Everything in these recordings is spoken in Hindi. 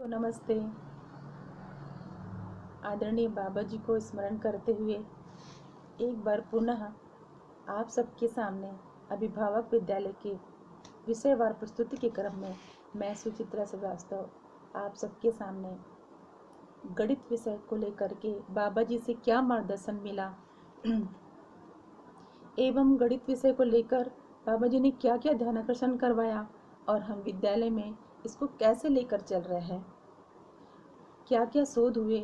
नमस्ते। आदरणीय बाबा जी को स्मरण करते हुए एक बार पुनः आप सबके सामने अभिभावक विद्यालय के विषयवार प्रस्तुति के क्रम में मैं सुचित्रा श्रीवास्तव आप सबके सामने गणित विषय को लेकर के बाबा जी से क्या मार्गदर्शन मिला एवं गणित विषय को लेकर बाबा जी ने क्या क्या ध्यानाकर्षण करवाया और हम विद्यालय में इसको कैसे लेकर चल रहे हैं, क्या क्या शोध हुए,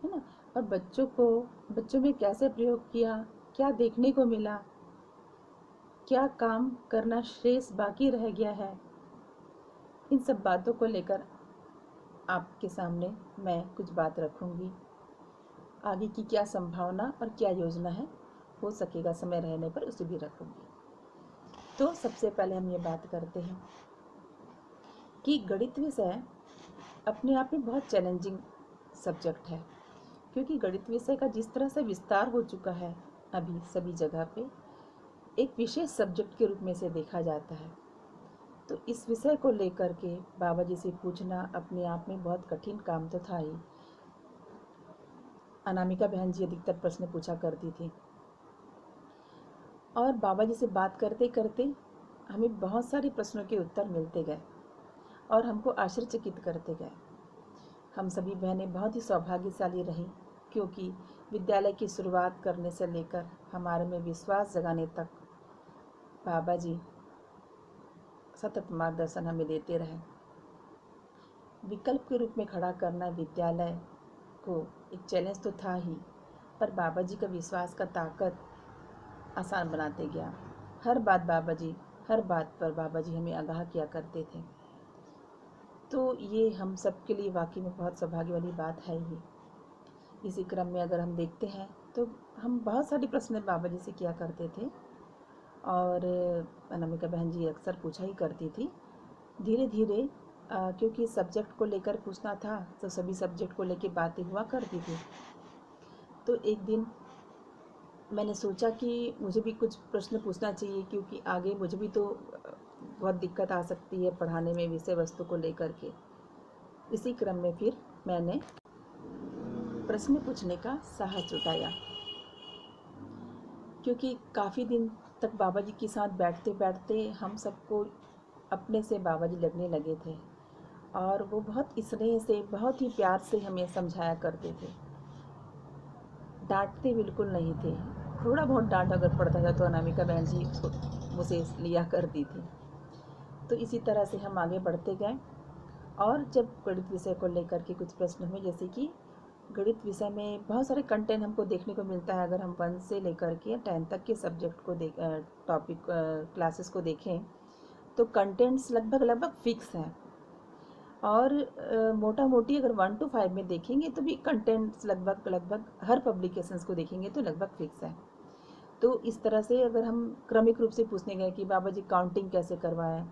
है ना, और बच्चों में कैसे प्रयोग किया, क्या देखने को मिला, क्या काम करना शेष बाकी रह गया है। इन सब बातों को लेकर आपके सामने मैं कुछ बात रखूंगी। आगे की क्या संभावना और क्या योजना है, हो सकेगा समय रहने पर उसे भी रखूंगी। तो सबसे पहले हम ये बात करते हैं कि गणित विषय अपने आप में बहुत चैलेंजिंग सब्जेक्ट है, क्योंकि गणित विषय का जिस तरह से विस्तार हो चुका है अभी सभी जगह पे एक विशेष सब्जेक्ट के रूप में से देखा जाता है। तो इस विषय को लेकर के बाबा जी से पूछना अपने आप में बहुत कठिन काम तो था ही। अनामिका बहन जी अधिकतर प्रश्न पूछा करती थी और बाबा जी से बात करते करते हमें बहुत सारे प्रश्नों के उत्तर मिलते गए और हमको आश्चर्यचकित करते गए। हम सभी बहनें बहुत ही सौभाग्यशाली रहीं, क्योंकि विद्यालय की शुरुआत करने से लेकर हमारे में विश्वास जगाने तक बाबा जी सतत मार्गदर्शन हमें देते रहे। विकल्प के रूप में खड़ा करना विद्यालय को एक चैलेंज तो था ही, पर बाबा जी का विश्वास का ताकत आसान बनाते गया। हर बात पर बाबा जी हमें आगाह किया करते थे। तो ये हम सब के लिए वाकई में बहुत सौभाग्य वाली बात है ही। इसी क्रम में अगर हम देखते हैं तो हम बहुत सारे प्रश्न बाबा जी से किया करते थे और अनामिका बहन जी अक्सर पूछा ही करती थी। धीरे धीरे क्योंकि सब्जेक्ट को लेकर पूछना था तो सभी सब्जेक्ट को लेकर बातें हुआ करती थी। तो एक दिन मैंने सोचा कि मुझे भी कुछ प्रश्न पूछना चाहिए, क्योंकि आगे मुझे भी तो बहुत दिक्कत आ सकती है पढ़ाने में विषय वस्तु को लेकर के। इसी क्रम में फिर मैंने प्रश्न पूछने का साहस जुटाया, क्योंकि काफ़ी दिन तक बाबा जी के साथ बैठते बैठते हम सबको अपने से बाबा जी लगने लगे थे और वो बहुत स्नेह से बहुत ही प्यार से हमें समझाया करते थे। डांटते बिल्कुल नहीं थे। थोड़ा बहुत डांट अगर पड़ता था तो अनामिका बहन जी उसको मुझे लिया करती थी। तो इसी तरह से हम आगे बढ़ते गए और जब गणित विषय को लेकर के कुछ प्रश्न हुए, जैसे कि गणित विषय में बहुत सारे कंटेंट हमको देखने को मिलता है। अगर हम 1 से लेकर के 10 तक के सब्जेक्ट को टॉपिक क्लासेस को देखें तो कंटेंट्स लगभग फिक्स हैं और मोटा मोटी अगर 1 to 5 में देखेंगे तो भी कंटेंट्स लगभग हर पब्लिकेशंस को देखेंगे तो लगभग फिक्स है। तो इस तरह से अगर हम क्रमिक रूप से पूछने गए कि बाबा जी काउंटिंग कैसे करवाएं,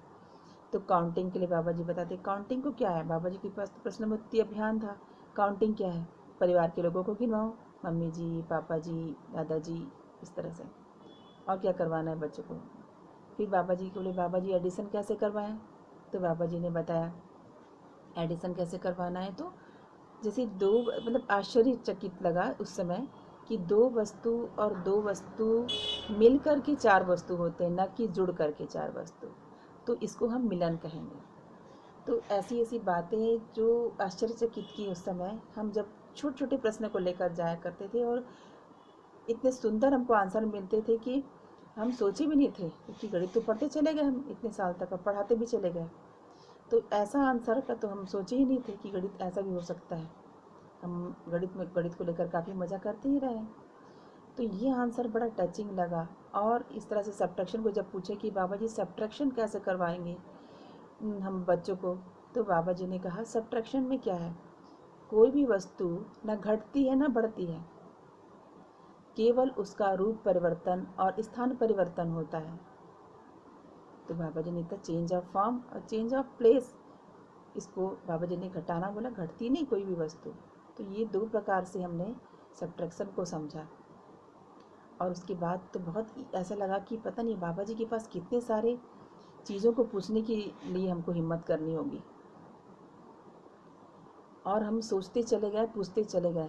तो काउंटिंग के लिए बाबा जी बताते काउंटिंग को क्या है। बाबा जी के पास तो प्रश्नोत्तरी अभियान था। काउंटिंग क्या है, परिवार के लोगों को गिनवाओ, मम्मी जी, पापा जी, दादाजी, इस तरह से, और क्या करवाना है बच्चों को। फिर बाबा जी को बोले बाबा जी एडिशन कैसे करवाएं, तो बाबा जी ने बताया एडिशन कैसे करवाना है। तो जैसे दो, मतलब आश्चर्यचकित लगा उस समय कि 2 वस्तु और 2 वस्तु मिल कर के 4 वस्तु होते हैं, न कि जुड़ कर के 4 वस्तु। तो इसको हम मिलन कहेंगे। तो ऐसी ऐसी बातें जो आश्चर्यचकित की उस समय, हम जब छोटे छोटे प्रश्न को लेकर जाया करते थे और इतने सुंदर हमको आंसर मिलते थे कि हम सोचे भी नहीं थे, क्योंकि गणित तो पढ़ते चले गए हम इतने साल तक, अब पढ़ाते भी चले गए। तो ऐसा आंसर का तो हम सोचे ही नहीं थे कि गणित ऐसा भी हो सकता है। हम गणित को लेकर काफ़ी मज़ा करते ही रहे। तो ये आंसर बड़ा टचिंग लगा। और इस तरह से सब्ट्रैक्शन को जब पूछे कि बाबा जी सब्ट्रैक्शन कैसे करवाएंगे हम बच्चों को, तो बाबा जी ने कहा सब्ट्रैक्शन में क्या है, कोई भी वस्तु न घटती है न बढ़ती है, केवल उसका रूप परिवर्तन और स्थान परिवर्तन होता है। तो बाबा जी ने कहा चेंज ऑफ फॉर्म और चेंज ऑफ प्लेस, इसको बाबा जी ने घटाना बोला, घटती नहीं कोई भी वस्तु। तो ये 2 प्रकार से हमने सब्ट्रैक्शन को समझा। और उसके बाद तो बहुत ऐसा लगा कि पता नहीं बाबा जी के पास कितने सारे चीज़ों को पूछने के लिए हमको हिम्मत करनी होगी। और हम सोचते चले गए, पूछते चले गए,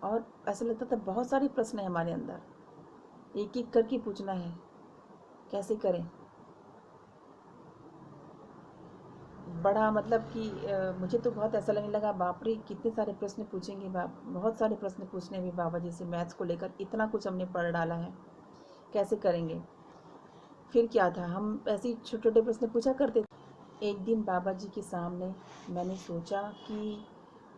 और ऐसा लगता था बहुत सारे प्रश्न हैं हमारे अंदर, एक एक करके पूछना है, कैसे करें। बड़ा मतलब कि मुझे तो बहुत ऐसा लगने लगा, बाप रे कितने सारे प्रश्न पूछेंगे, बहुत सारे प्रश्न पूछने भी बाबा जी से मैथ्स को लेकर, इतना कुछ हमने पढ़ डाला है, कैसे करेंगे। फिर क्या था, हम ऐसे ही छोटे छोटे प्रश्न पूछा करते थे। एक दिन बाबा जी के सामने मैंने सोचा कि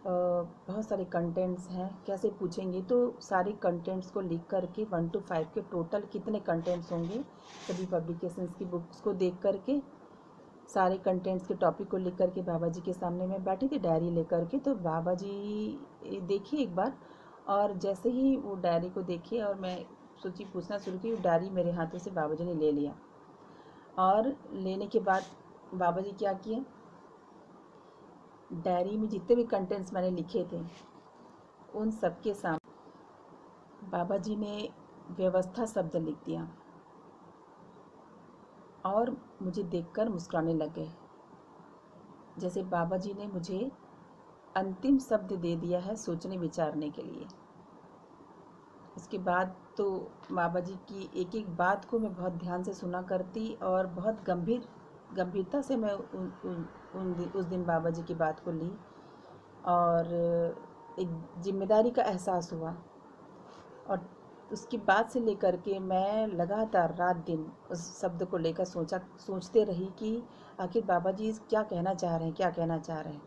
बहुत सारे कंटेंट्स हैं, कैसे पूछेंगे। तो सारे कंटेंट्स को लिख करके 1 to 5 के टोटल कितने कंटेंट्स होंगे, सभी पब्लिकेशंस की बुक्स को देख करके सारे कंटेंट्स के टॉपिक को लिख करके बाबा जी के सामने मैं बैठी थी डायरी लेकर के। तो बाबा जी देखिए एक बार, और जैसे ही वो डायरी को देखी और मैं सोची पूछना शुरू की, वो डायरी मेरे हाथों से बाबा जी ने ले लिया। और लेने के बाद बाबा जी क्या किए, डायरी में जितने भी कंटेंट्स मैंने लिखे थे उन सब के सामने बाबा जी ने व्यवस्था शब्द लिख दिया, और मुझे देखकर मुस्कुराने लग गए, जैसे बाबा जी ने मुझे अंतिम शब्द दे दिया है सोचने विचारने के लिए। उसके बाद तो बाबा जी की एक एक बात को मैं बहुत ध्यान से सुना करती, और बहुत गंभीरता से मैं उस दिन बाबा जी की बात को ली, और एक जिम्मेदारी का एहसास हुआ। और उसके बाद से लेकर के मैं लगातार रात दिन उस शब्द को लेकर सोचते रही कि आखिर बाबा जी क्या कहना चाह रहे हैं, क्या कहना चाह रहे हैं।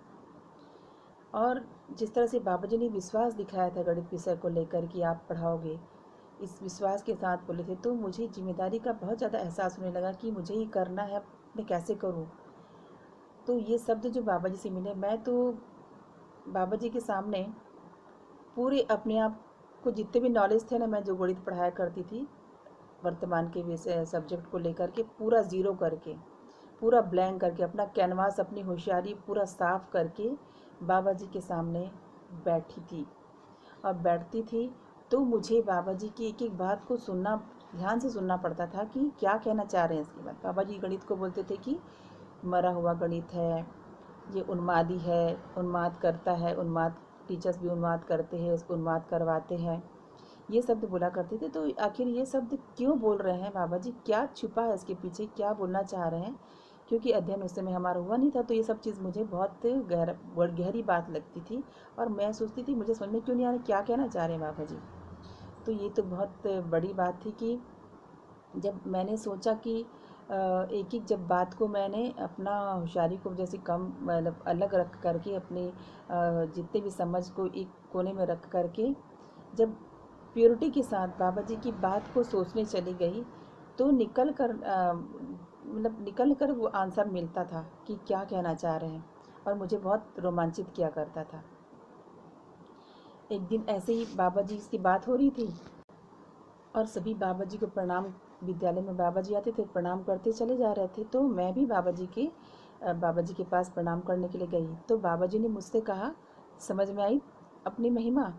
और जिस तरह से बाबा जी ने विश्वास दिखाया था गणित विषय को लेकर कि आप पढ़ाओगे, इस विश्वास के साथ बोले थे, तो मुझे जिम्मेदारी का बहुत ज़्यादा एहसास होने लगा कि मुझे ही करना है, मैं कैसे करूं। तो ये शब्द जो बाबा जी से मिले, मैं तो बाबा जी के सामने पूरे अपने आप को जितने भी नॉलेज थे ना, मैं जो गणित पढ़ाया करती थी वर्तमान के विषय सब्जेक्ट को लेकर के, पूरा ज़ीरो करके, पूरा ब्लैंक करके, अपना कैनवास, अपनी होशियारी पूरा साफ करके बाबा जी के सामने बैठी थी। और बैठती थी तो मुझे बाबा जी की एक एक बात को सुनना, ध्यान से सुनना पड़ता था कि क्या कहना चाह रहे हैं। इसके बाद बाबा जी गणित को बोलते थे कि मरा हुआ गणित है, ये उन्मादी है, उन्माद करता है, उन्माद टीचर्स भी उन्माद करते हैं, इसको उन्माद करवाते हैं, ये शब्द बोला करते थे। तो आखिर ये शब्द क्यों बोल रहे हैं बाबा जी, क्या छुपा है इसके पीछे, क्या बोलना चाह रहे हैं। क्योंकि अध्ययन उस समय हमारा हुआ नहीं था, तो ये सब चीज़ मुझे बहुत गहरी बात लगती थी, और मैं सोचती थी मुझे समझ में क्यों नहीं आ रहा क्या कहना चाह रहे हैं बाबा जी। तो ये तो बहुत बड़ी बात थी कि जब मैंने सोचा कि एक एक जब बात को मैंने अपना होशियारी को जैसे कम मतलब अलग रख करके, अपने जितने भी समझ को एक कोने में रख करके, जब प्योरिटी के साथ बाबा जी की बात को सोचने चली गई, तो निकल कर वो आंसर मिलता था कि क्या कहना चाह रहे हैं, और मुझे बहुत रोमांचित किया करता था। एक दिन ऐसे ही बाबा जी की बात हो रही थी, और सभी बाबा जी को प्रणाम, विद्यालय में बाबा जी आते थे, प्रणाम करते चले जा रहे थे। तो मैं भी बाबा जी के पास प्रणाम करने के लिए गई। तो बाबा जी ने मुझसे कहा, समझ में आई अपनी महिमा।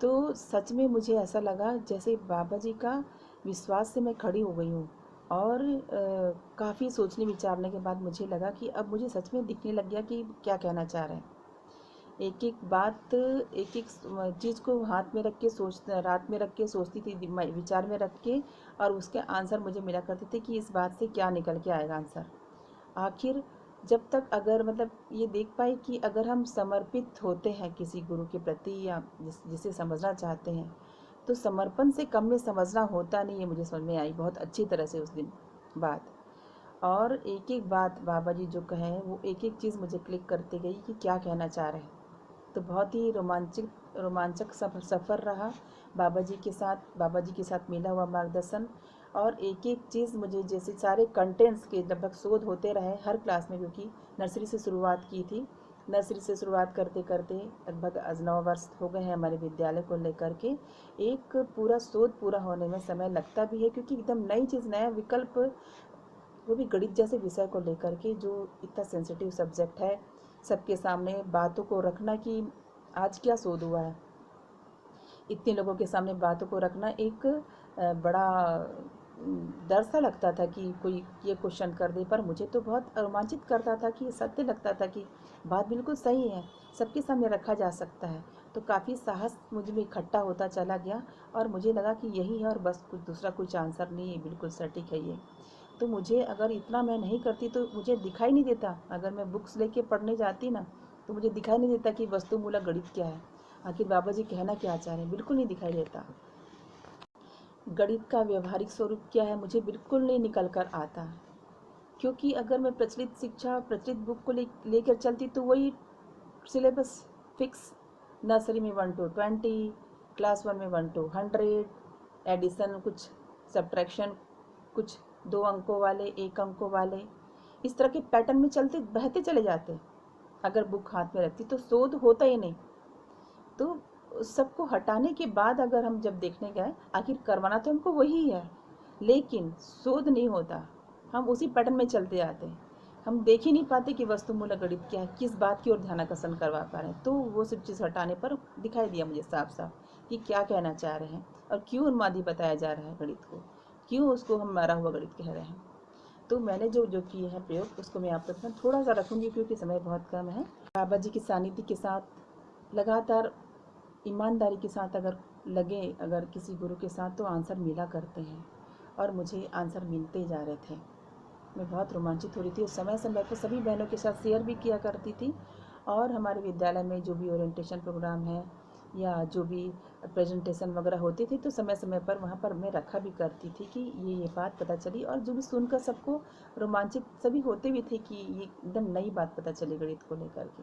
तो सच में मुझे ऐसा लगा जैसे बाबा जी का विश्वास से मैं खड़ी हो गई हूँ, और काफ़ी सोचने विचारने के बाद मुझे लगा कि अब मुझे सच में दिखने लग गया कि क्या कहना चाह रहे हैं। एक एक बात, एक एक चीज़ को हाथ में रख के रात में रख के सोचती थी, विचार में रख के, और उसके आंसर मुझे मिला करते थे कि इस बात से क्या निकल के आएगा आंसर। आखिर जब तक अगर मतलब ये देख पाए कि अगर हम समर्पित होते हैं किसी गुरु के प्रति, या जिसे समझना चाहते हैं, तो समर्पण से कम में समझना होता नहीं है, मुझे समझ में आई बहुत अच्छी तरह से उस दिन बात। और एक एक बात बाबा जी जो कहें, वो एक एक चीज़ मुझे क्लिक करती गई कि क्या कहना चाह रहे हैं। तो बहुत ही रोमांचक सफ़र रहा बाबा जी के साथ मिला हुआ मार्गदर्शन। और एक एक चीज़ मुझे, जैसे सारे कंटेंट्स के लगभग शोध होते रहे हर क्लास में, क्योंकि नर्सरी से शुरुआत की थी। नर्सरी से शुरुआत करते करते लगभग आज 9 वर्ष हो गए हैं हमारे विद्यालय को लेकर के। एक पूरा शोध पूरा होने में समय लगता भी है, क्योंकि एकदम नई चीज़, नया विकल्प, वो भी गणित जैसे विषय को लेकर के, जो इतना सेंसिटिव सब्जेक्ट है, सबके सामने बातों को रखना कि आज क्या शोध हुआ है, इतने लोगों के सामने बातों को रखना एक बड़ा डर सा लगता था कि कोई ये क्वेश्चन कर दे, पर मुझे तो बहुत रोमांचित करता था कि सत्य लगता था कि बात बिल्कुल सही है, सबके सामने रखा जा सकता है। तो काफ़ी साहस मुझ में इकट्ठा होता चला गया और मुझे लगा कि यही है और बस, कुछ दूसरा कुछ आंसर नहीं है, बिल्कुल सटीक है ये। तो मुझे अगर इतना मैं नहीं करती तो मुझे दिखाई नहीं देता, अगर मैं बुक्स लेके पढ़ने जाती ना तो मुझे दिखाई नहीं देता कि वस्तुमूलक गणित क्या है, आखिर बाबा जी कहना क्या चाह रहे हैं, बिल्कुल नहीं दिखाई देता। गणित का व्यवहारिक स्वरूप क्या है मुझे बिल्कुल नहीं निकल कर आता, क्योंकि अगर मैं प्रचलित शिक्षा, प्रचलित बुक को लेकर चलती तो वही सिलेबस फिक्स, नर्सरी में 1 to 20, क्लास 1 में 1 to 100, एडिशन कुछ, सब्ट्रैक्शन कुछ 2 अंकों वाले, 1 अंकों वाले, इस तरह के पैटर्न में चलते बहते चले जाते। अगर बुक हाथ में रखती तो शोध होता ही नहीं। तो उस सबको हटाने के बाद अगर हम जब देखने गए, आखिर करवाना तो हमको वही है, लेकिन शोध नहीं होता, हम उसी पैटर्न में चलते आते हैं। हम देख ही नहीं पाते कि वस्तुमूलक गणित क्या है, किस बात की ओर ध्यानाकर्षण करवा पा रहे हैं। तो वो सब चीज़ हटाने पर दिखाई दिया मुझे साफ साफ कि क्या कहना चाह रहे हैं और क्यों उन्मादी बताया जा रहा है गणित को, क्यों उसको हम मारा हुआ गणित कह रहे हैं। तो मैंने जो जो किए हैं प्रयोग, उसको मैं आप तक में थोड़ा सा रखूँगी क्योंकि समय बहुत कम है। बाबा जी की सानिध्य के साथ लगातार ईमानदारी के साथ अगर लगे, अगर किसी गुरु के साथ, तो आंसर मिला करते हैं और मुझे आंसर मिलते जा रहे थे। मैं बहुत रोमांचित हो रही थी और समय समय पर सभी बहनों के साथ शेयर भी किया करती थी। और हमारे विद्यालय में जो भी ओरिएंटेशन प्रोग्राम है या जो भी प्रेजेंटेशन वगैरह होती थी तो समय समय पर वहाँ पर मैं रखा भी करती थी कि ये बात पता चली, और जो भी सुनकर सबको रोमांचित सभी होते भी थे कि ये एकदम नई बात पता चली गणित को लेकर के।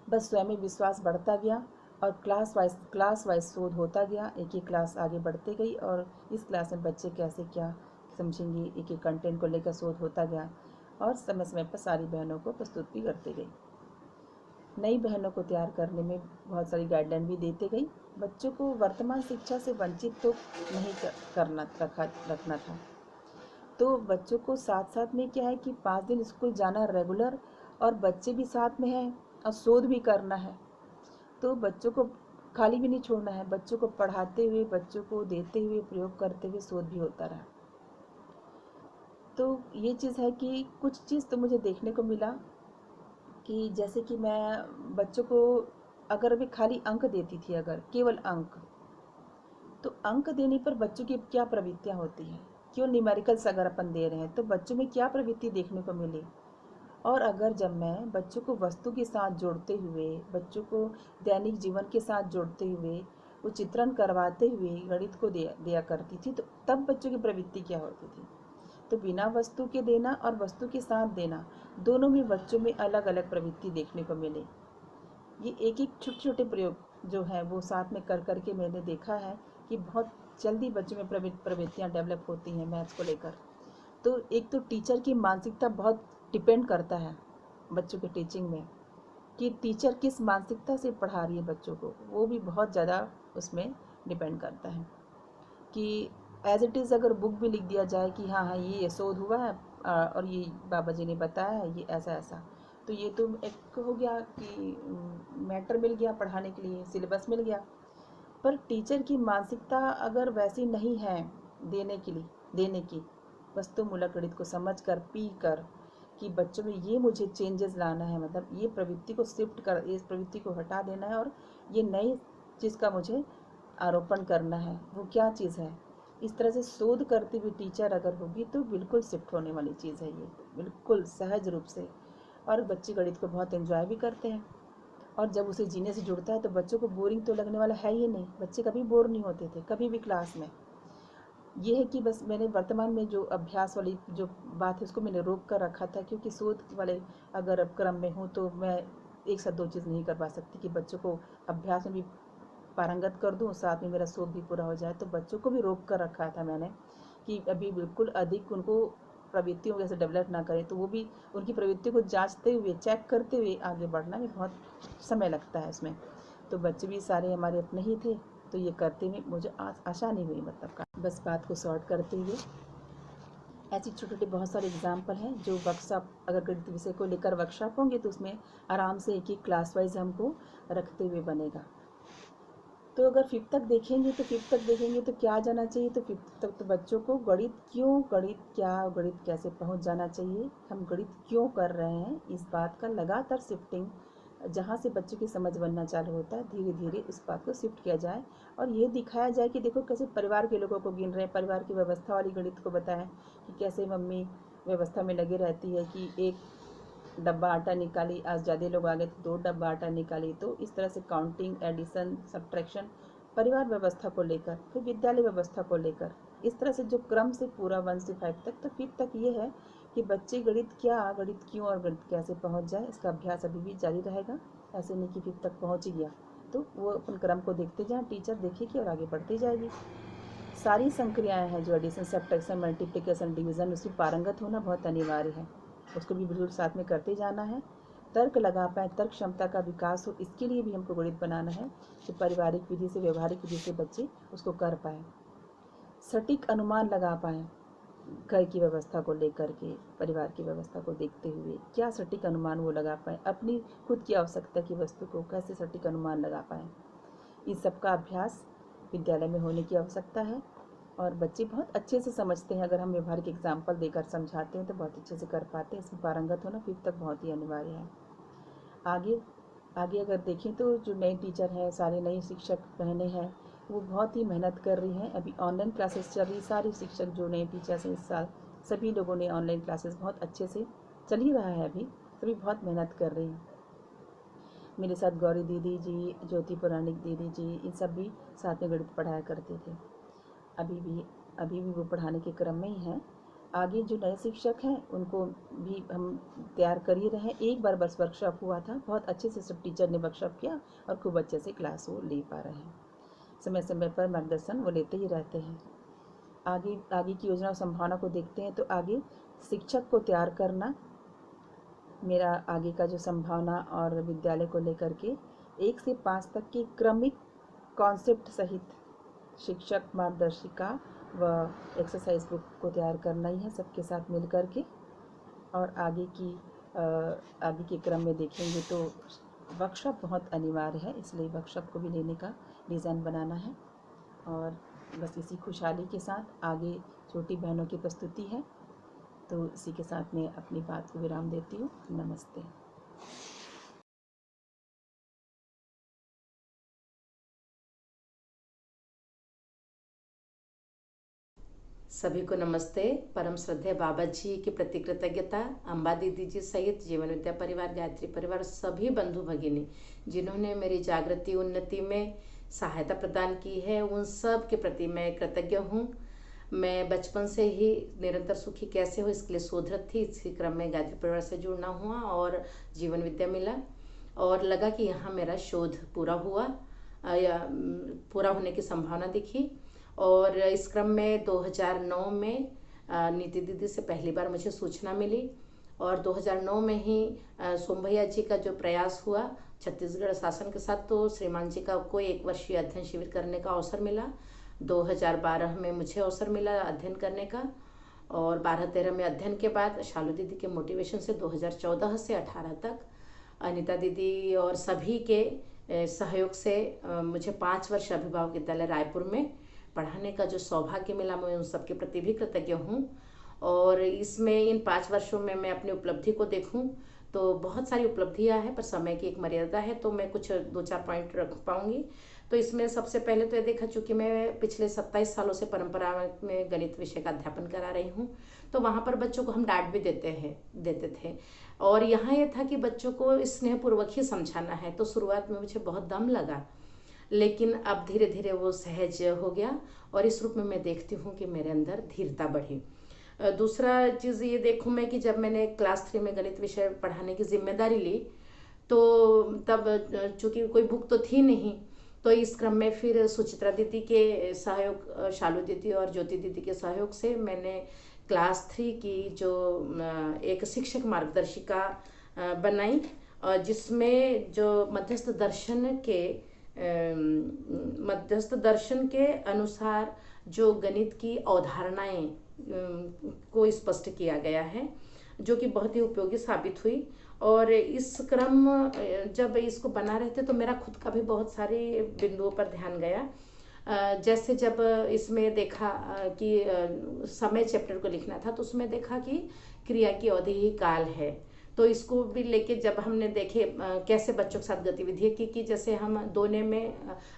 बस स्वयं में विश्वास बढ़ता गया और क्लास वाइज शोध होता गया, एक एक क्लास आगे बढ़ते गई और इस क्लास में बच्चे कैसे क्या समझेंगे, एक एक कंटेंट को लेकर शोध होता गया और समय समय पर सारी बहनों को प्रस्तुत भी करते गई। नई बहनों को तैयार करने में बहुत सारी गाइडलाइन भी देते गई। बच्चों को वर्तमान शिक्षा से वंचित तो नहीं रखना था। तो बच्चों को साथ साथ में क्या है कि 5 दिन स्कूल जाना रेगुलर, और बच्चे भी साथ में हैं और शोध भी करना है। तो बच्चों को खाली भी नहीं छोड़ना है, बच्चों को पढ़ाते हुए, बच्चों को देते हुए, प्रयोग करते हुए शोध भी होता रहा। तो ये चीज़ है कि कुछ चीज़ तो मुझे देखने को मिला कि जैसे कि मैं बच्चों को अगर भी खाली अंक देती थी, अगर केवल अंक, तो अंक देने पर बच्चों की क्या प्रवृत्तियाँ होती हैं, क्यों न्यूमेरिकल्स अगर अपन दे रहे हैं तो बच्चों में क्या प्रवृत्ति देखने को मिली। और अगर जब मैं बच्चों को वस्तु के साथ जोड़ते हुए, बच्चों को दैनिक जीवन के साथ जोड़ते हुए, वो चित्रण करवाते हुए गणित को दिया करती थी, तो तब बच्चों की प्रवृत्ति क्या होती थी। तो बिना वस्तु के देना और वस्तु के साथ देना, दोनों में बच्चों में अलग अलग प्रवृत्ति देखने को मिले। ये एक एक छोटे छोटे प्रयोग जो है वो साथ में कर करके मैंने देखा है कि बहुत जल्दी बच्चों में प्रवृत्तियाँ डेवलप होती हैं मैथ्स को लेकर। तो एक तो टीचर की मानसिकता बहुत डिपेंड करता है बच्चों के टीचिंग में, कि टीचर किस मानसिकता से पढ़ा रही है बच्चों को, वो भी बहुत ज़्यादा उसमें डिपेंड करता है। कि एज इट इज़ अगर बुक भी लिख दिया जाए कि हाँ हाँ ये शोध हुआ है और ये बाबा जी ने बताया है, ये ऐसा ऐसा, तो ये तो एक हो गया कि मैटर मिल गया पढ़ाने के लिए, सिलेबस मिल गया। पर टीचर की मानसिकता अगर वैसी नहीं है देने की वस्तुमूलक गणित को समझ कर, पी कर, कि बच्चों में ये मुझे चेंजेस लाना है, मतलब ये प्रवृत्ति को शिफ्ट कर, इस प्रवृत्ति को हटा देना है और ये नई चीज़ का मुझे आरोपण करना है, वो क्या चीज़ है, इस तरह से शोध करती हुई टीचर अगर होगी तो बिल्कुल शिफ्ट होने वाली चीज़ है ये, बिल्कुल सहज रूप से। और बच्चे गणित को बहुत एंजॉय भी करते हैं, और जब उसे जीने से जुड़ता है तो बच्चों को बोरिंग तो लगने वाला है ही नहीं, बच्चे कभी बोर नहीं होते थे कभी भी क्लास में। ये है कि बस मैंने वर्तमान में जो अभ्यास वाली जो बात है उसको मैंने रोक कर रखा था, क्योंकि शोध वाले अगर क्रम में हूँ तो मैं एक साथ दो चीज़ नहीं करवा सकती कि बच्चों को अभ्यास में भी पारंगत कर दूँ, साथ में मेरा शोध भी पूरा हो जाए। तो बच्चों को भी रोक कर रखा था मैंने कि अभी बिल्कुल अधिक उनको प्रवृत्तियों वजह से डेवलप ना करें, तो वो भी उनकी प्रवृत्ति को जांचते हुए, चेक करते हुए आगे बढ़ना में बहुत समय लगता है इसमें। तो बच्चे भी सारे हमारे अपने ही थे, तो ये करते हुए मुझे आसानी हुई, मतलब का बस बात को सॉर्ट करते हुए। ऐसी छोटे छोटे बहुत सारे एग्जाम्पल हैं जो वर्कशॉप, अगर गणित विषय को लेकर वर्कशॉप होंगे तो उसमें आराम से एक एक क्लास वाइज हमको रखते हुए बनेगा। तो अगर 5th तक देखेंगे तो क्या जाना चाहिए, तो 5th तक तो बच्चों को गणित क्या, गणित कैसे पहुंच जाना चाहिए, हम गणित क्यों कर रहे हैं, इस बात का लगातार शिफ्टिंग, जहाँ से बच्चों की समझ बनना चालू होता है धीरे धीरे उस बात को शिफ्ट किया जाए और ये दिखाया जाए कि देखो कैसे परिवार के लोगों को गिन रहे हैं, परिवार की व्यवस्था वाली गणित को बताएं कि कैसे मम्मी व्यवस्था में लगी रहती है कि एक डब्बा आटा निकाली, आज ज़्यादा लोग आ गए तो 2 डब्बा आटा निकाली। तो इस तरह से काउंटिंग, एडिशन, सब्ट्रैक्शन, परिवार व्यवस्था को लेकर, फिर विद्यालय व्यवस्था को लेकर, इस तरह से जो क्रम से पूरा 1 से 5 तक, तो 5th तक ये है कि बच्चे गणित क्या, गणित क्यों और गणित कैसे पहुंच जाए, इसका अभ्यास अभी भी जारी रहेगा। ऐसे नहीं कि 5th तक पहुंच ही गया, तो वो अपन क्रम को देखते जाएँ, टीचर देखेगी और आगे बढ़ती जाएगी। सारी संक्रियाएं हैं जो एडिशन, सब्ट्रैक्शन, मल्टीप्लिकेशन, डिवीज़न, उसमें पारंगत होना बहुत अनिवार्य है, उसको भी बिल्कुल साथ में करते जाना है। तर्क लगा पाएँ, तर्क क्षमता का विकास हो, इसके लिए भी हमको गणित बनाना है कि पारिवारिक विधि से, व्यवहारिक विधि से बच्चे उसको कर पाएँ। सटीक अनुमान लगा पाएँ, घर की व्यवस्था को लेकर के, परिवार की व्यवस्था को देखते हुए क्या सटीक अनुमान वो लगा पाएँ, अपनी खुद की आवश्यकता की वस्तु को कैसे सटीक अनुमान लगा पाएँ। इस सब का अभ्यास विद्यालय में होने की आवश्यकता है और बच्चे बहुत अच्छे से समझते हैं। अगर हम व्यवहारिक एग्जाम्पल देकर समझाते हैं तो बहुत अच्छे से कर पाते हैं। इसमें पारंगत होना 5th तक बहुत ही अनिवार्य है। आगे अगर देखें तो जो नए टीचर हैं, सारे नए शिक्षक बहनें हैं, वो बहुत ही मेहनत कर रही हैं। अभी ऑनलाइन क्लासेस चल रही, सारे शिक्षक जो नए टीचर्स हैं इस साल, सभी लोगों ने ऑनलाइन क्लासेस बहुत अच्छे से चल ही रहा है, अभी सभी बहुत मेहनत कर रही हैं। मेरे साथ गौरी दीदी जी, ज्योति पुराणिक दीदी जी, इन सब भी साथ में गणित पढ़ाया करते थे। अभी भी वो पढ़ाने के क्रम में ही हैं। आगे जो नए शिक्षक हैं उनको भी हम तैयार कर ही रहे हैं। एक बार बस वर्कशॉप हुआ था, बहुत अच्छे से सब टीचर ने वर्कशॉप किया और खूब अच्छे से क्लास वो ले पा रहे हैं। समय समय पर मार्गदर्शन वो लेते ही रहते हैं। आगे की योजना और संभावना को देखते हैं तो आगे शिक्षक को तैयार करना मेरा आगे का जो संभावना, और विद्यालय को लेकर के 1 से 5 तक की क्रमिक कॉन्सेप्ट सहित शिक्षक मार्गदर्शिका व एक्सरसाइज बुक को तैयार करना ही है सबके साथ मिल कर के। और आगे के क्रम में देखेंगे तो वर्कशॉप बहुत अनिवार्य है, इसलिए वर्कशॉप को भी लेने का डिज़ाइन बनाना है। और बस इसी खुशहाली के साथ आगे छोटी बहनों की प्रस्तुति है, तो इसी के साथ मैं अपनी बात को विराम देती हूँ। नमस्ते। सभी को नमस्ते। परम श्रद्धेय बाबा जी के प्रति कृतज्ञता, अम्बा दीदी जी सहित जीवन विद्या परिवार, गायत्री परिवार, सभी बंधु भगिनी जिन्होंने मेरी जागृति उन्नति में सहायता प्रदान की है, उन सब के प्रति मैं कृतज्ञ हूँ। मैं बचपन से ही निरंतर सुखी कैसे हो इसके लिए शोधरत थी। इसी क्रम में गायत्री परिवार से जुड़ना हुआ और जीवन विद्या मिला और लगा कि यहाँ मेरा शोध पूरा हुआ या पूरा होने की संभावना दिखी। और इस क्रम में 2009 में नीति दीदी से पहली बार मुझे सूचना मिली और 2009 में ही सोम भैया जी का जो प्रयास हुआ छत्तीसगढ़ शासन के साथ, तो श्रीमान जी का कोई 1 वर्षीय अध्ययन शिविर करने का अवसर मिला। 2012 में मुझे अवसर मिला अध्ययन करने का और 12-13 में अध्ययन के बाद शालू दीदी के मोटिवेशन से 2014 से 18 तक अनीता दीदी और सभी के सहयोग से मुझे 5 वर्ष अभिभावक विद्यालय रायपुर में पढ़ाने का जो सौभाग्य मिला, मैं उन सबके प्रति भी कृतज्ञ हूँ। और इसमें इन 5 वर्षों में मैं अपनी उपलब्धि को देखूं तो बहुत सारी उपलब्धियां हैं, पर समय की एक मर्यादा है, तो मैं कुछ 2-4 पॉइंट रख पाऊंगी। तो इसमें सबसे पहले तो ये देखा, चूँकि मैं पिछले 27 सालों से परंपरा में गणित विषय का अध्यापन करा रही हूँ, तो वहाँ पर बच्चों को हम डांट भी देते थे और यहाँ ये था कि बच्चों को स्नेहपूर्वक ही समझाना है। तो शुरुआत में मुझे बहुत दम लगा, लेकिन अब धीरे धीरे वो सहज हो गया और इस रूप में मैं देखती हूँ कि मेरे अंदर धीरता बढ़ी। दूसरा चीज़ ये देखूँ मैं कि जब मैंने क्लास 3 में गणित विषय पढ़ाने की जिम्मेदारी ली, तो तब चूँकि कोई बुक तो थी नहीं, तो इस क्रम में फिर सुचित्रा दीदी के सहयोग, शालू दीदी और ज्योति दीदी के सहयोग से मैंने क्लास 3 की जो एक शिक्षक मार्गदर्शिका बनाई, जिसमें जो मध्यस्थ दर्शन के अनुसार जो गणित की अवधारणाएं को स्पष्ट किया गया है। जो कि बहुत ही उपयोगी साबित हुई। और इस क्रम जब इसको बना रहे थे तो मेरा खुद का भी बहुत सारे बिंदुओं पर ध्यान गया। जैसे जब इसमें देखा कि समय चैप्टर को लिखना था, तो उसमें देखा कि क्रिया की अवधि ही काल है। तो इसको भी लेके जब हमने देखे कैसे बच्चों के साथ गतिविधि की कि जैसे हम दोने में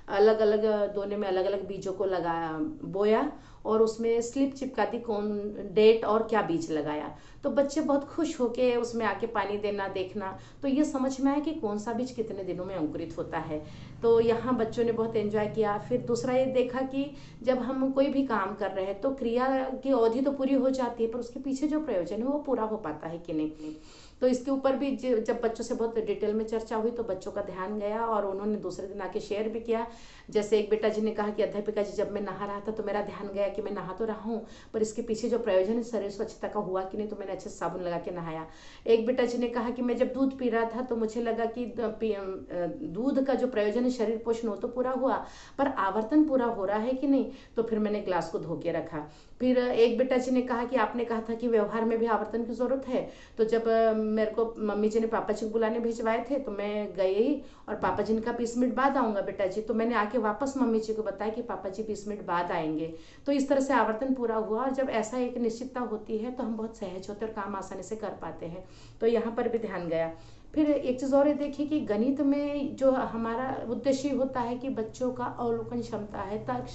अलग अलग दोने में अलग अलग बीजों को लगाया, बोया, और उसमें स्लिप चिपका दी कौन डेट और क्या बीज लगाया। तो बच्चे बहुत खुश होके उसमें आके पानी देना, देखना, तो ये समझ में आया कि कौन सा बीज कितने दिनों में अंकुरित होता है। तो यहाँ बच्चों ने बहुत एंजॉय किया। फिर दूसरा ये देखा कि जब हम कोई भी काम कर रहे हैं तो क्रिया की अवधि तो पूरी हो जाती है, पर उसके पीछे जो प्रयोजन है वो पूरा हो पाता है कि नहीं। तो इसके ऊपर भी जब बच्चों से बहुत डिटेल में चर्चा हुई तो बच्चों का ध्यान गया और उन्होंने दूसरे दिन आके शेयर भी किया। जैसे एक बेटा जी ने कहा कि अध्यापिका जी, जब मैं नहा रहा था तो मेरा ध्यान गया कि मैं नहा तो रहा हूँ, पर इसके पीछे जो प्रयोजन है शरीर स्वच्छता का हुआ कि नहीं, तो मैंने अच्छे से साबुन लगा के नहाया। एक बेटा जी ने कहा कि मैं जब दूध पी रहा था तो मुझे लगा कि दूध का जो प्रयोजन है शरीर पोषण हो तो पूरा हुआ, पर आवर्तन पूरा हो रहा है कि नहीं, तो फिर मैंने ग्लास को धो के रखा। फिर एक बेटा जी ने कहा कि आपने कहा था कि व्यवहार में भी आवर्तन की जरूरत है, तो जब मेरे को मम्मी जी ने पापा जी को बुलाने भिजवाए थे तो मैं गई, और पापा जी ने कहा 20 मिनट बाद आऊँगा बेटा जी, तो मैंने आके वापस मम्मी जी को बताया कि पापा जी 20 मिनट बाद आएंगे। तो इस तरह से आवर्तन पूरा हुआ, और जब ऐसा एक निश्चितता होती है तो हम बहुत सहज होते और काम आसानी से कर पाते हैं। तो यहाँ पर भी ध्यान गया। फिर एक चीज़ और ये देखी कि गणित में जो हमारा उद्देश्य होता है कि बच्चों का अवलोकन क्षमता है, तर्क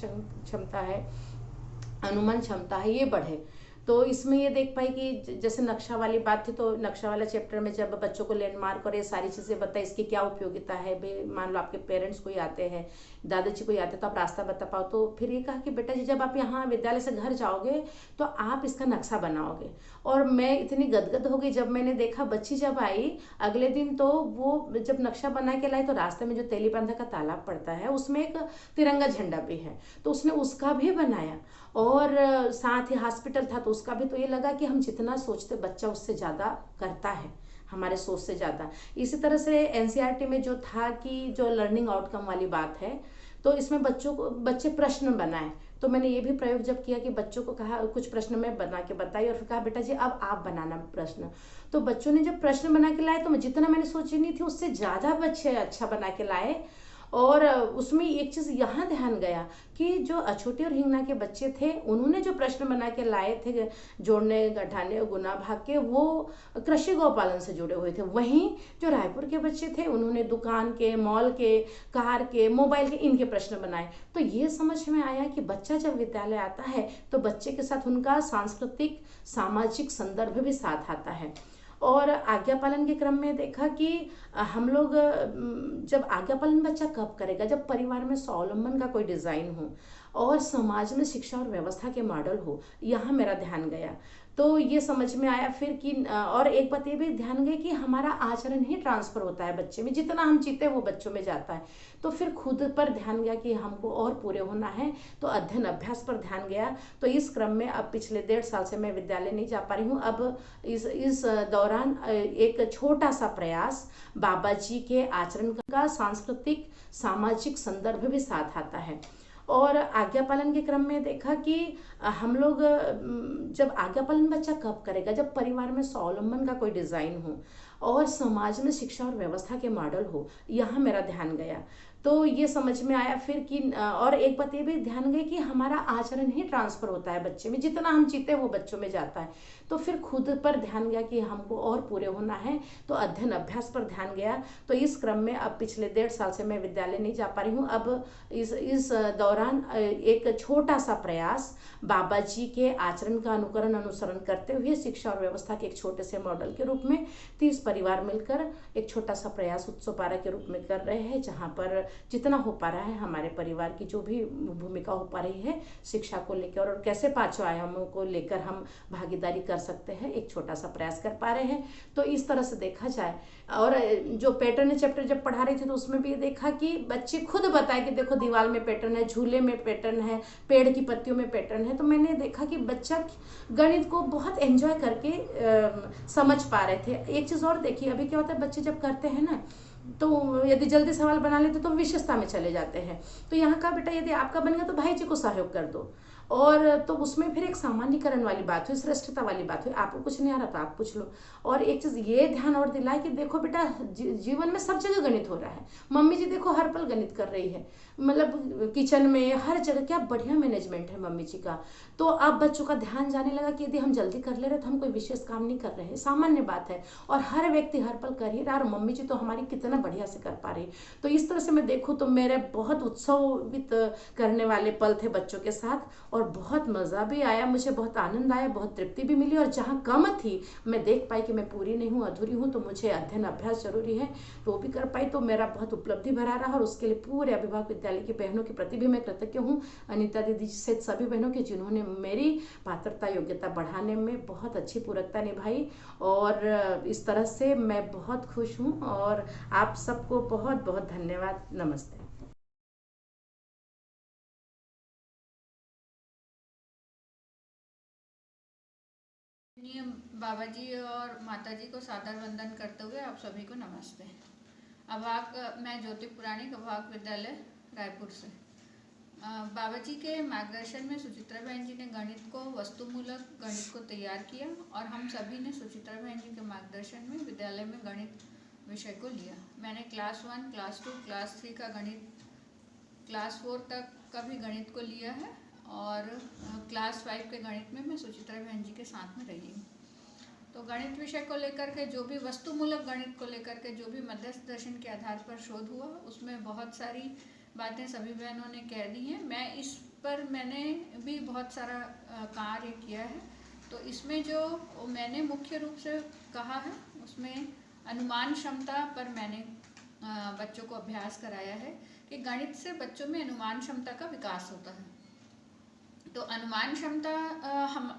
क्षमता है, अनुमान क्षमता है, ये बढ़े। तो इसमें ये देख पाई कि जैसे नक्शा वाली बात थी, तो नक्शा वाला चैप्टर में जब बच्चों को लैंडमार्क और ये सारी चीज़ें बताई, इसकी क्या उपयोगिता है, भाई मान लो आपके पेरेंट्स कोई आते हैं, दादाजी कोई आते हैं, तो आप रास्ता बता पाओ। तो फिर ये कहा कि बेटा जी, जब आप यहाँ विद्यालय से घर जाओगे तो आप इसका नक्शा बनाओगे। और मैं इतनी गदगद हो गई जब मैंने देखा, बच्ची जब आई अगले दिन तो वो जब नक्शा बना के लाई तो रास्ते में जो तेलीबांधा का तालाब पड़ता है उसमें एक तिरंगा झंडा भी है, तो उसने उसका भी बनाया। और साथ ही हॉस्पिटल था तो उसका भी। तो ये लगा कि हम जितना सोचते बच्चा उससे ज़्यादा करता है, हमारे सोच से ज़्यादा। इसी तरह से एनसीईआरटी में जो था कि जो लर्निंग आउटकम वाली बात है, तो इसमें बच्चे प्रश्न बनाए। तो मैंने ये भी प्रयोग जब किया कि बच्चों को कहा कुछ प्रश्न मैं बना के बताई, और फिर कहा बेटा जी अब आप बनाना प्रश्न। तो बच्चों ने जब प्रश्न बना के लाए तो जितना मैंने सोची नहीं थी उससे ज़्यादा बच्चे अच्छा बना के लाए। और उसमें एक चीज़ यहाँ ध्यान गया कि जो अछूती और हिंगना के बच्चे थे उन्होंने जो प्रश्न बना के लाए थे जोड़ने, घटाने, गुना भाग के, वो कृषि गौपालन से जुड़े हुए थे। वहीं जो रायपुर के बच्चे थे उन्होंने दुकान के, मॉल के, कार के, मोबाइल के, इनके प्रश्न बनाए। तो ये समझ में आया कि बच्चा जब विद्यालय आता है तो बच्चे के साथ उनका सांस्कृतिक, सामाजिक संदर्भ भी साथ आता है। और आज्ञा पालन के क्रम में देखा कि हम लोग जब आज्ञा पालन बच्चा कब करेगा, जब परिवार में स्वावलंबन का कोई डिज़ाइन हो और समाज में शिक्षा और व्यवस्था के मॉडल हो। यहाँ मेरा ध्यान गया। तो ये समझ में आया फिर कि और एक बात ये भी ध्यान गई कि हमारा आचरण ही ट्रांसफर होता है बच्चे में, जितना हम जीते वो बच्चों में जाता है। तो फिर खुद पर ध्यान गया कि हमको और पूरे होना है, तो अध्ययन अभ्यास पर ध्यान गया। तो इस क्रम में अब पिछले 1.5 साल से मैं विद्यालय नहीं जा पा रही हूँ। अब इस दौरान एक छोटा सा प्रयास, बाबा जी के आचरण का सांस्कृतिक, सामाजिक संदर्भ भी साथ आता है। और आज्ञा पालन के क्रम में देखा कि हम लोग जब आज्ञा पालन बच्चा कब करेगा, जब परिवार में स्वावलंबन का कोई डिज़ाइन हो और समाज में शिक्षा और व्यवस्था के मॉडल हो। यहाँ मेरा ध्यान गया। तो ये समझ में आया फिर कि और एक बात ये भी ध्यान गई कि हमारा आचरण ही ट्रांसफर होता है बच्चे में, जितना हम जीते वो बच्चों में जाता है। तो फिर खुद पर ध्यान गया कि हमको और पूरे होना है, तो अध्ययन अभ्यास पर ध्यान गया। तो इस क्रम में अब पिछले 1.5 साल से मैं विद्यालय नहीं जा पा रही हूँ। अब इस दौरान एक छोटा सा प्रयास, बाबा जी के आचरण का अनुसरण करते हुए शिक्षा और व्यवस्था के एक छोटे से मॉडल के रूप में 30 परिवार मिलकर एक छोटा सा प्रयास उत्सव पारा के रूप में कर रहे हैं, जहाँ पर जितना हो पा रहा है हमारे परिवार की जो भी भूमिका हो पा रही है शिक्षा को लेकर और कैसे 5 आयामों को लेकर हम भागीदारी कर सकते हैं, एक छोटा सा प्रयास कर पा रहे हैं। तो इस तरह से देखा जाए। और जो पैटर्न चैप्टर जब पढ़ा रही थी तो उसमें भी देखा कि बच्चे खुद बताए कि देखो दीवार में पैटर्न है, झूले में पैटर्न है, पेड़ की पत्तियों में पैटर्न है। तो मैंने देखा कि बच्चा गणित को बहुत एंजॉय करके समझ पा रहे थे। एक चीज़ और देखिए, अभी क्या होता है बच्चे जब करते हैं ना, तो यदि जल्दी सवाल बना लेते तो विशेषता में चले जाते हैं। तो यहाँ का बेटा यदि आपका बन गया तो भाई जी को सहयोग कर दो, और तो उसमें फिर एक सामान्यकरण वाली बात हुई, श्रेष्ठता वाली बात हुई, आपको कुछ नहीं आ रहा तो आप पूछ लो। और एक चीज़ ये ध्यान और दिलाए कि देखो बेटा, जीवन में सब जगह गणित हो रहा है। मम्मी जी देखो हर पल गणित कर रही है, मतलब किचन में हर जगह, क्या बढ़िया मैनेजमेंट है मम्मी जी का। तो अब बच्चों का ध्यान जाने लगा कि यदि हम जल्दी कर ले रहे तो हम कोई विशेष काम नहीं कर रहे हैं, सामान्य बात है। और हर व्यक्ति हर पल कर ही रहा, और मम्मी जी तो हमारी कितना बढ़िया से कर पा रही। तो इस तरह से मैं देखूँ तो मेरे बहुत उत्सवित करने वाले पल थे बच्चों के साथ, और बहुत मज़ा भी आया, मुझे बहुत आनंद आया, बहुत तृप्ति भी मिली। और जहाँ कम थी मैं देख पाई कि मैं पूरी नहीं हूँ, अधूरी हूँ, तो मुझे अध्ययन अभ्यास जरूरी है, तो वो भी कर पाई, तो मेरा बहुत उपलब्धि भरा रहा। और उसके लिए पूरे अभिभावक विद्यालय की बहनों के प्रति भी मैं कृतज्ञ हूँ, अनीता दीदी सहित सभी बहनों की, जिन्होंने मेरी पात्रता योग्यता बढ़ाने में बहुत अच्छी पूरकता निभाई। और इस तरह से मैं बहुत खुश हूँ, और आप सबको बहुत बहुत धन्यवाद। नमस्ते। माननीय बाबा जी और माता जी को सादर वंदन करते हुए आप सभी को नमस्ते। मैं ज्योति पुराणिक अभाग विद्यालय रायपुर से। बाबा जी के मार्गदर्शन में सुचित्रा बहन जी ने गणित को वस्तुमूलक गणित को तैयार किया, और हम सभी ने सुचित्रा बहन जी के मार्गदर्शन में विद्यालय में गणित विषय को लिया। मैंने क्लास 1, क्लास 2, क्लास 3 का गणित, क्लास 4 तक का भी गणित को लिया है, और क्लास 5 के गणित में मैं सुचित्रा बहन जी के साथ में रही हूँ। तो गणित विषय को लेकर के जो भी वस्तुमूलक गणित को लेकर के जो भी मध्यस्थ दर्शन के आधार पर शोध हुआ, उसमें बहुत सारी बातें सभी बहनों ने कह दी हैं। मैंने भी बहुत सारा कार्य किया है। तो इसमें जो मैंने मुख्य रूप से कहा है, उसमें अनुमान क्षमता पर मैंने बच्चों को अभ्यास कराया है कि गणित से बच्चों में अनुमान क्षमता का विकास होता है। तो अनुमान क्षमता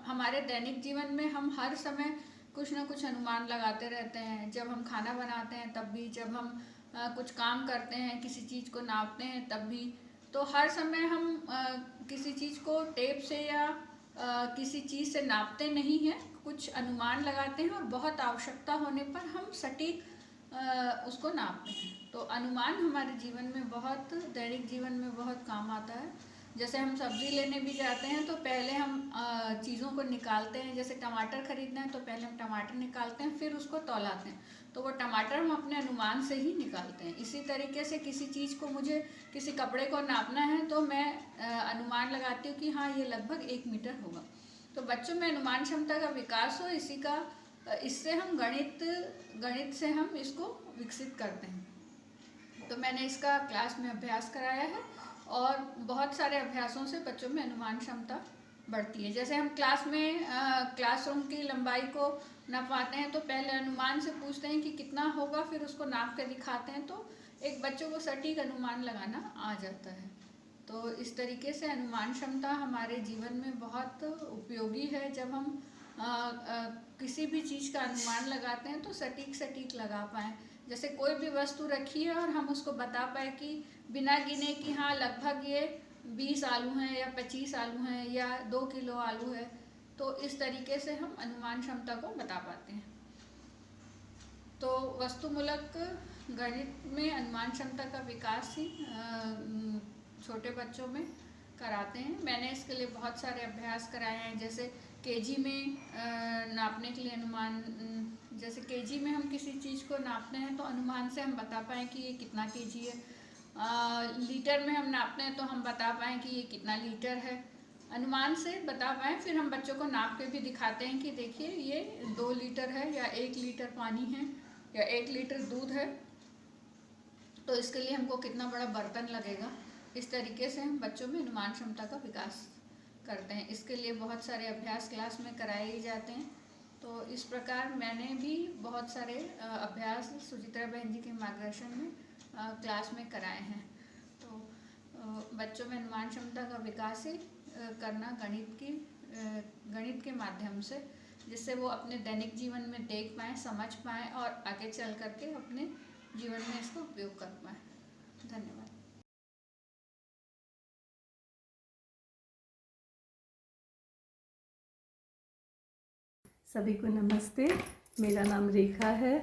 हमारे दैनिक जीवन में हम हर समय कुछ ना कुछ अनुमान लगाते रहते हैं। जब हम खाना बनाते हैं तब भी, जब हम कुछ काम करते हैं, किसी चीज़ को नापते हैं तब भी, तो हर समय हम किसी चीज़ को टेप से या किसी चीज़ से नापते नहीं हैं, कुछ अनुमान लगाते हैं, और बहुत आवश्यकता होने पर हम सटीक उसको नापते हैं। तो अनुमान हमारे जीवन में बहुत, दैनिक जीवन में बहुत काम आता है। जैसे हम सब्जी लेने भी जाते हैं तो पहले हम चीज़ों को निकालते हैं। जैसे टमाटर खरीदना है तो पहले हम टमाटर निकालते हैं, फिर उसको तौलाते हैं, तो वो टमाटर हम अपने अनुमान से ही निकालते हैं। इसी तरीके से किसी चीज़ को, मुझे किसी कपड़े को नापना है तो मैं अनुमान लगाती हूँ कि हाँ ये लगभग 1 मीटर होगा। तो बच्चों में अनुमान क्षमता का विकास हो, इससे हम गणित से हम इसको विकसित करते हैं। तो मैंने इसका क्लास में अभ्यास कराया है, और बहुत सारे अभ्यासों से बच्चों में अनुमान क्षमता बढ़ती है। जैसे हम क्लास में क्लासरूम की लंबाई को नापवाते हैं तो पहले अनुमान से पूछते हैं कि कितना होगा, फिर उसको नाप के दिखाते हैं, तो एक बच्चों को सटीक अनुमान लगाना आ जाता है। तो इस तरीके से अनुमान क्षमता हमारे जीवन में बहुत उपयोगी है। जब हम किसी भी चीज़ का अनुमान लगाते हैं तो सटीक लगा पाएँ। जैसे कोई भी वस्तु रखी है और हम उसको बता पाए कि बिना गिने कि हाँ लगभग ये 20 आलू हैं या 25 आलू हैं या 2 किलो आलू है, तो इस तरीके से हम अनुमान क्षमता को बता पाते हैं। तो वस्तुमूलक गणित में अनुमान क्षमता का विकास ही छोटे बच्चों में कराते हैं। मैंने इसके लिए बहुत सारे अभ्यास कराए हैं। जैसे केजी में नापने के लिए अनुमान, जैसे केजी में हम किसी चीज़ को नापते हैं तो अनुमान से हम बता पाएँ कि ये कितना केजी है। लीटर में हम नापते हैं तो हम बता पाएँ कि ये कितना लीटर है, अनुमान से बता पाएँ। फिर हम बच्चों को नाप के भी दिखाते हैं कि देखिए ये 2 लीटर है, या 1 लीटर पानी है, या 1 लीटर दूध है, तो इसके लिए हमको कितना बड़ा बर्तन लगेगा। इस तरीके से हम बच्चों में अनुमान क्षमता का विकास करते हैं। इसके लिए बहुत सारे अभ्यास क्लास में कराए जाते हैं। तो इस प्रकार मैंने भी बहुत सारे अभ्यास सुचित्रा बहन जी के मार्गदर्शन में क्लास में कराए हैं। तो बच्चों में अनुमान क्षमता का विकास ही करना गणित के माध्यम से, जिससे वो अपने दैनिक जीवन में देख पाएँ, समझ पाएँ, और आगे चल करके अपने जीवन में इसका उपयोग कर पाएँ। धन्यवाद। सभी को नमस्ते। मेरा नाम रेखा है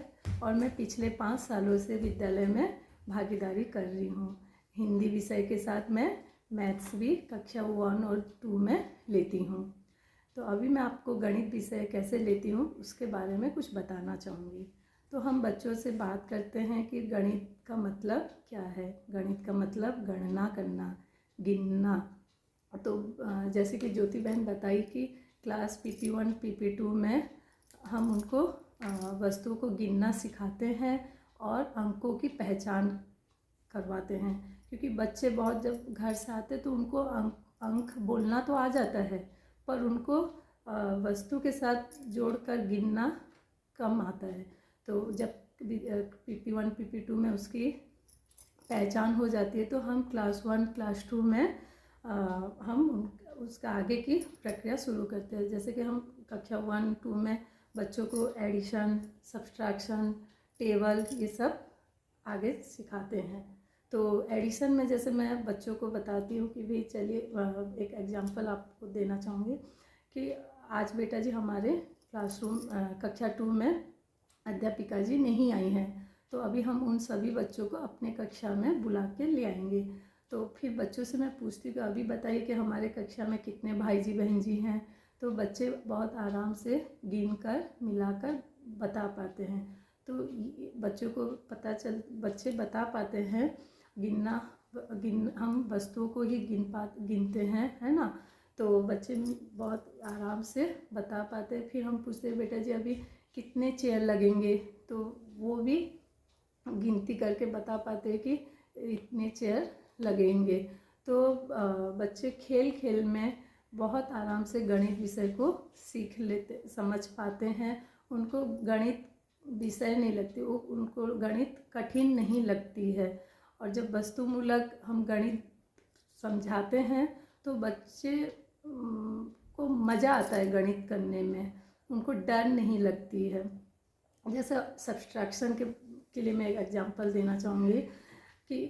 और मैं पिछले 5 सालों से विद्यालय में भागीदारी कर रही हूँ। हिंदी विषय के साथ मैं मैथ्स भी कक्षा 1 और 2 में लेती हूँ। तो अभी मैं आपको गणित विषय कैसे लेती हूँ उसके बारे में कुछ बताना चाहूँगी। तो हम बच्चों से बात करते हैं कि गणित का मतलब क्या है। गणित का मतलब गणना करना, गिनना। तो जैसे कि ज्योति बहन बताई कि क्लास PP1 PP2 में हम उनको वस्तुओं को गिनना सिखाते हैं और अंकों की पहचान करवाते हैं, क्योंकि बच्चे बहुत जब घर से आते तो उनको अंक बोलना तो आ जाता है, पर उनको वस्तु के साथ जोड़कर गिनना कम आता है। तो जब PP1 PP2 में उसकी पहचान हो जाती है तो हम क्लास 1 क्लास 2 में हम उसका आगे की प्रक्रिया शुरू करते हैं। जैसे कि हम कक्षा 1 2 में बच्चों को एडिशन, सब्सट्रैक्शन, टेबल ये सब आगे सिखाते हैं। तो एडिशन में जैसे मैं बच्चों को बताती हूँ कि भाई चलिए एक एग्जांपल आपको देना चाहूँगी कि आज बेटा जी हमारे क्लासरूम कक्षा 2 में अध्यापिका जी नहीं आई हैं, तो अभी हम उन सभी बच्चों को अपने कक्षा में बुला के ले आएंगे। तो फिर बच्चों से मैं पूछती हूँ कि अभी बताइए कि हमारे कक्षा में कितने भाई जी बहन जी हैं। तो बच्चे बहुत आराम से गिन कर मिलाकर बता पाते हैं। तो बच्चों को बच्चे बता पाते हैं हम वस्तुओं को ही गिनते हैं, है ना। तो बच्चे बहुत आराम से बता पाते हैं। फिर हम पूछते हैं बेटा जी अभी कितने चेयर लगेंगे, तो वो भी गिनती करके बता पाते हैं कि इतने चेयर लगेंगे। तो बच्चे खेल खेल में बहुत आराम से गणित विषय को सीख लेते, समझ पाते हैं। उनको गणित विषय नहीं लगती, उनको गणित कठिन नहीं लगती है। और जब वस्तुमूलक हम गणित समझाते हैं तो बच्चे को मज़ा आता है गणित करने में, उनको डर नहीं लगती है। जैसे सब्सट्रैक्शन के लिए मैं एक एग्जांपल देना चाहूँगी कि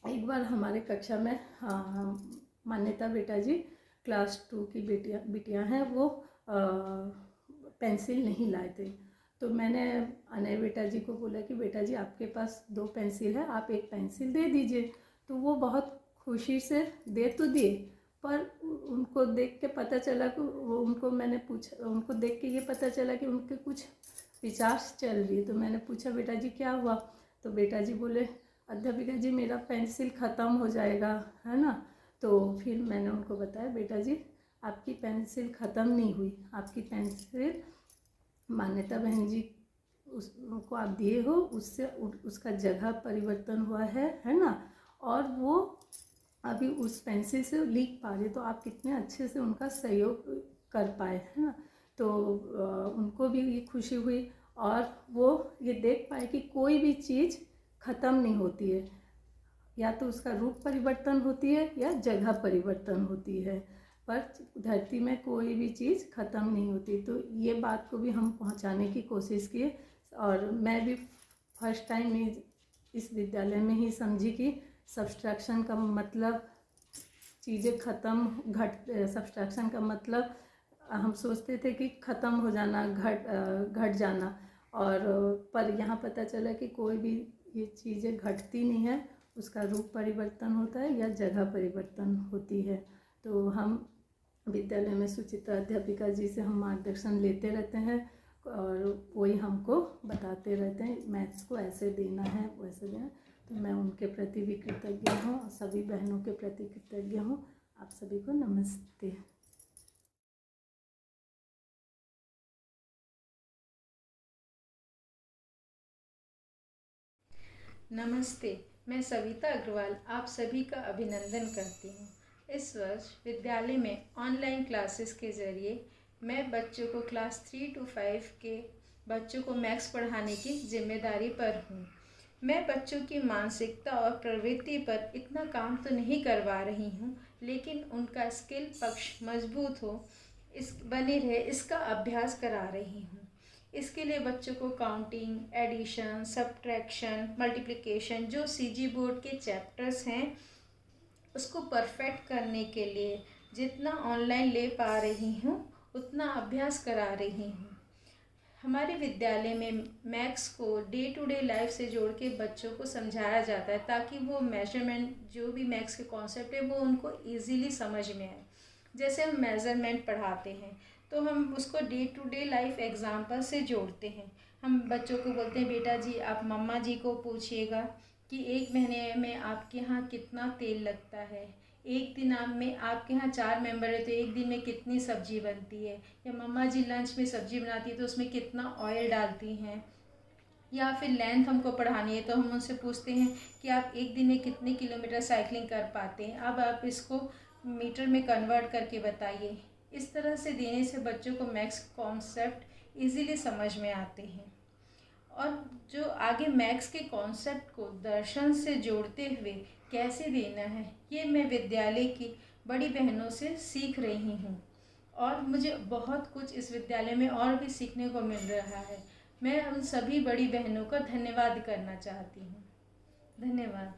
एक बार हमारे कक्षा में मान्यता बेटा जी क्लास 2 की बिटियाँ हैं, वो पेंसिल नहीं लाए थे। तो मैंने अनय बेटा जी को बोला कि बेटा जी आपके पास 2 पेंसिल है, आप एक पेंसिल दे दीजिए। तो वो बहुत खुशी से दे तो दिए, पर उनको देख के पता चला कि उनको देख के ये पता चला कि उनके कुछ विचार चल रही है। तो मैंने पूछा बेटा जी क्या हुआ, तो बेटा जी बोले अध्यापिका जी मेरा पेंसिल ख़त्म हो जाएगा, है ना। तो फिर मैंने उनको बताया बेटा जी आपकी पेंसिल ख़त्म नहीं हुई, आपकी पेंसिल मान्यता बहन जी उसको आप दिए हो, उससे उसका जगह परिवर्तन हुआ है ना। और वो अभी उस पेंसिल से लिख पा रहे, तो आप कितने अच्छे से उनका सहयोग कर पाए, है ना। तो उनको भी ये खुशी हुई और वो ये देख पाए कि कोई भी चीज़ ख़त्म नहीं होती है, या तो उसका रूप परिवर्तन होती है या जगह परिवर्तन होती है, पर धरती में कोई भी चीज़ ख़त्म नहीं होती। तो ये बात को भी हम पहुंचाने की कोशिश किए। और मैं भी फर्स्ट टाइम इस विद्यालय में ही समझी कि सब्सट्रैक्शन का मतलब चीज़ें सब्सट्रैक्शन का मतलब हम सोचते थे कि ख़त्म हो जाना, घट जाना, और पर यहाँ पता चला कि कोई भी ये चीज़ें घटती नहीं है, उसका रूप परिवर्तन होता है या जगह परिवर्तन होती है। तो हम विद्यालय में सुचित्रा अध्यापिका जी से हम मार्गदर्शन लेते रहते हैं और वही हमको बताते रहते हैं मैथ्स को ऐसे देना है वैसे देना। तो मैं उनके प्रति भी कृतज्ञ हूँ और सभी बहनों के प्रति कृतज्ञ हूँ। आप सभी को नमस्ते। नमस्ते, मैं सविता अग्रवाल आप सभी का अभिनंदन करती हूँ। इस वर्ष विद्यालय में ऑनलाइन क्लासेस के ज़रिए मैं बच्चों को क्लास 3 to 5 के बच्चों को मैथ्स पढ़ाने की जिम्मेदारी पर हूँ। मैं बच्चों की मानसिकता और प्रवृत्ति पर इतना काम तो नहीं करवा रही हूँ, लेकिन उनका स्किल पक्ष मजबूत हो बने रहे इसका अभ्यास करा रही हूँ। इसके लिए बच्चों को काउंटिंग, एडिशन, सब्ट्रैक्शन, मल्टीप्लिकेशन जो सीजी बोर्ड के चैप्टर्स हैं उसको परफेक्ट करने के लिए जितना ऑनलाइन ले पा रही हूँ उतना अभ्यास करा रही हूँ। हमारे विद्यालय में मैथ्स को डे टू डे लाइफ से जोड़ के बच्चों को समझाया जाता है ताकि वो मेजरमेंट जो भी मैथ्स के कॉन्सेप्ट है वो उनको इजीली समझ में आए। जैसे हम मेज़रमेंट पढ़ाते हैं तो हम उसको day to day life example से जोड़ते हैं। हम बच्चों को बोलते हैं बेटा जी आप मम्मा जी को पूछिएगा कि एक महीने में आपके यहाँ कितना तेल लगता है, एक दिन में आपके यहाँ 4 मेंबर है तो एक दिन में कितनी सब्जी बनती है, या मम्मा जी लंच में सब्जी बनाती है तो उसमें कितना ऑयल डालती हैं, या फिर लेंथ हमको पढ़ानी है तो हम उनसे पूछते हैं कि आप एक दिन में कितने किलोमीटर साइकिलिंग कर पाते हैं, अब आप इसको मीटर में कन्वर्ट करके बताइए। इस तरह से देने से बच्चों को मैथ्स कॉन्सेप्ट इजीली समझ में आते हैं। और जो आगे मैथ्स के कॉन्सेप्ट को दर्शन से जोड़ते हुए कैसे देना है ये मैं विद्यालय की बड़ी बहनों से सीख रही हूँ और मुझे बहुत कुछ इस विद्यालय में और भी सीखने को मिल रहा है। मैं उन सभी बड़ी बहनों का धन्यवाद करना चाहती हूँ। धन्यवाद।